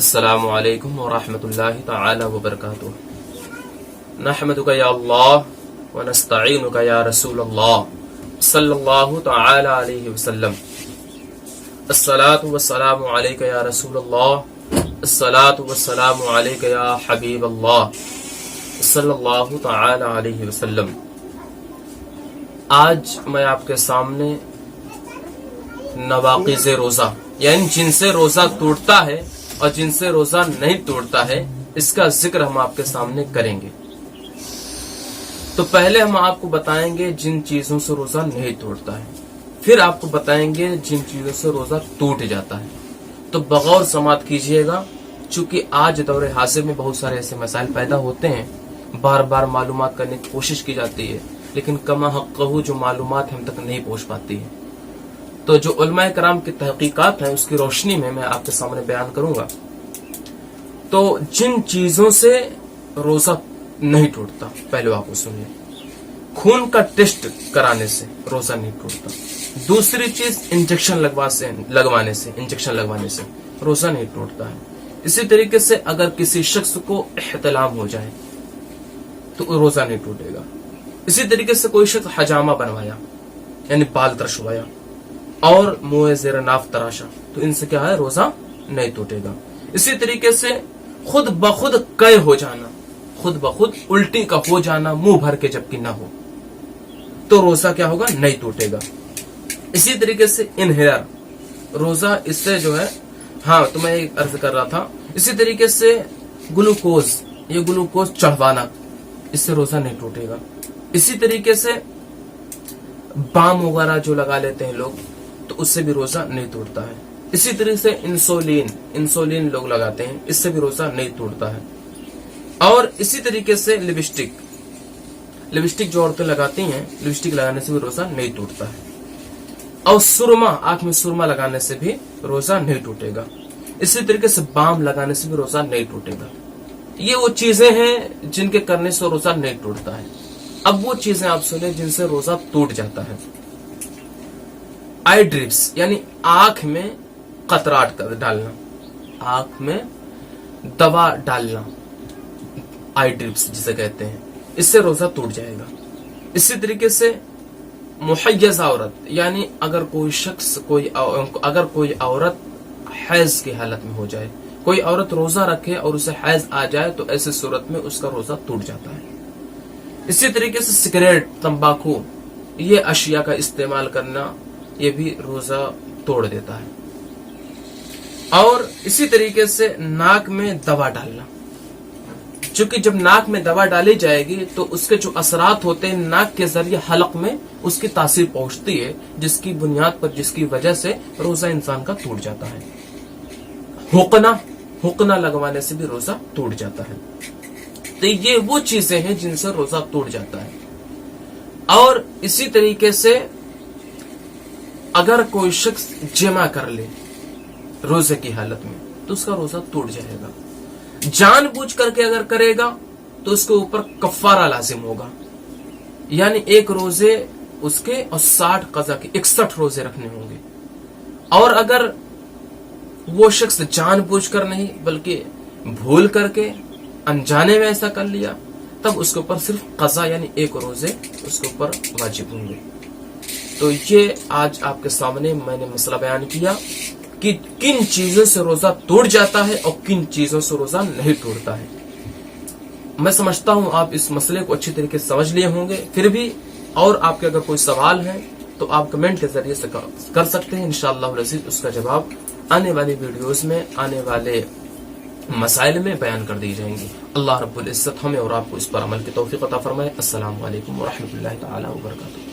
السلام علیکم ورحمۃ اللہ تعالی وبرکاتہ نحمدک یا اللہ ونستعینک یا رسول اللہ صلی اللہ تعالی علیہ وسلم الصلاۃ والسلام علیک یا رسول اللہ الصلاۃ والسلام علیک یا حبیب اللہ صلی اللہ تعالی علیہ وسلم۔ آج میں آپ کے سامنے نواقض روزہ یعنی جن سے روزہ ٹوٹتا ہے اور جن سے روزہ نہیں ٹوٹتا ہے اس کا ذکر ہم آپ کے سامنے کریں گے۔ تو پہلے ہم آپ کو بتائیں گے جن چیزوں سے روزہ نہیں ٹوٹتا ہے، پھر آپ کو بتائیں گے جن چیزوں سے روزہ ٹوٹ جاتا ہے۔ تو بغور سماعت کیجئے گا، چونکہ آج دور حاضر میں بہت سارے ایسے مسائل پیدا ہوتے ہیں، بار بار معلومات کرنے کی کوشش کی جاتی ہے، لیکن کما حقہ جو معلومات ہم تک نہیں پہنچ پاتی ہے۔ تو جو علماء کرام کی تحقیقات ہیں اس کی روشنی میں آپ کے سامنے بیان کروں گا۔ تو جن چیزوں سے روزہ نہیں ٹوٹتا، پہلے آپ کو سنیے۔ خون کا ٹیسٹ کرانے سے روزہ نہیں ٹوٹتا۔ دوسری چیز انجیکشن لگوانے سے روزہ نہیں ٹوٹتا ہے۔ اسی طریقے سے اگر کسی شخص کو احتلام ہو جائے تو روزہ نہیں ٹوٹے گا۔ اسی طریقے سے کوئی شخص حجامہ بنوایا یعنی بال ترشوایا اور منہ زیر ناف تراشا تو ان سے کیا ہے، روزہ نہیں ٹوٹے گا۔ اسی طریقے سے خود بخود قے ہو جانا، خود بخود الٹی کا ہو جانا منہ بھر کے جبکہ نہ ہو تو روزہ کیا ہوگا، نہیں ٹوٹے گا۔ اسی طریقے سے انہیلر روزہ اس سے جو ہے، تو میں ایک عرض کر رہا تھا، اسی طریقے سے گلوکوز چڑھوانا، اس سے روزہ نہیں ٹوٹے گا۔ اسی طریقے سے بام وغیرہ جو لگا لیتے ہیں لوگ تو اس سے بھی روزہ نہیں ٹوٹتا ہے۔ اسی طریقے سے انسولین لوگ لگاتے ہیں، اس سے بھی روزہ نہیں ٹوٹتا ہے۔ اور اسی طریقے سے لپسٹک جو عورتیں لگاتی ہیں، لپسٹک لگانے سے بھی روزہ نہیں ٹوٹتا ہے۔ اور سرما، آنکھ میں سرما لگانے سے بھی روزہ نہیں ٹوٹے گا۔ اسی طریقے سے بام لگانے سے بھی روزہ نہیں ٹوٹے گا۔ یہ وہ چیزیں ہیں جن کے کرنے سے روزہ نہیں ٹوٹتا ہے۔ اب وہ چیزیں آپ سنیں جن سے روزہ ٹوٹ جاتا ہے۔ آئی ڈرپس یعنی آنکھ میں قطرات ڈالنا، آنکھ میں دوا ڈالنا، آئی ڈرپس جسے کہتے ہیں، اس سے روزہ ٹوٹ جائے گا۔ اسی طریقے سے محیضہ عورت یعنی اگر کوئی عورت حیض کی حالت میں ہو جائے، کوئی عورت روزہ رکھے اور اسے حیض آ جائے تو ایسی صورت میں اس کا روزہ ٹوٹ جاتا ہے۔ اسی طریقے سے سگریٹ، تمباکو، یہ اشیاء کا استعمال کرنا یہ بھی روزہ توڑ دیتا ہے۔ اور اسی طریقے سے ناک میں دوا ڈالنا، چونکہ جب ناک میں دوا ڈالی جائے گی تو اس کے جو اثرات ہوتے ہیں ناک کے ذریعے حلق میں اس کی تاثیر پہنچتی ہے، جس کی بنیاد پر، جس کی وجہ سے روزہ انسان کا ٹوٹ جاتا ہے۔ حقنہ لگوانے سے بھی روزہ ٹوٹ جاتا ہے۔ تو یہ وہ چیزیں ہیں جن سے روزہ ٹوٹ جاتا ہے۔ اور اسی طریقے سے اگر کوئی شخص جمع کر لے روزے کی حالت میں تو اس کا روزہ ٹوٹ جائے گا۔ جان بوجھ کر کے اگر کرے گا تو اس کے اوپر کفارہ لازم ہوگا، یعنی ایک روزے اس کے اور 60 قضا کے 61 روزے رکھنے ہوں گے۔ اور اگر وہ شخص جان بوجھ کر نہیں بلکہ بھول کر کے انجانے میں ایسا کر لیا تب اس کے اوپر صرف قضا یعنی ایک روزے اس کے اوپر واجب ہوں گے۔ تو یہ آج آپ کے سامنے میں نے مسئلہ بیان کیا کہ کن چیزوں سے روزہ ٹوٹ جاتا ہے اور کن چیزوں سے روزہ نہیں ٹوٹتا ہے۔ میں سمجھتا ہوں آپ اس مسئلے کو اچھی طریقے سے سمجھ لیے ہوں گے۔ پھر بھی اور آپ کے اگر کوئی سوال ہے تو آپ کمنٹ کے ذریعے سے کر سکتے ہیں، انشاءاللہ العزیز اس کا جواب آنے والی ویڈیوز میں، آنے والے مسائل میں بیان کر دی جائیں گی۔ اللہ رب العزت ہمیں اور آپ کو اس پر عمل کی توفیق عطا فرمائے۔ السلام علیکم ورحمۃ اللہ تعالی وبرکاتہ۔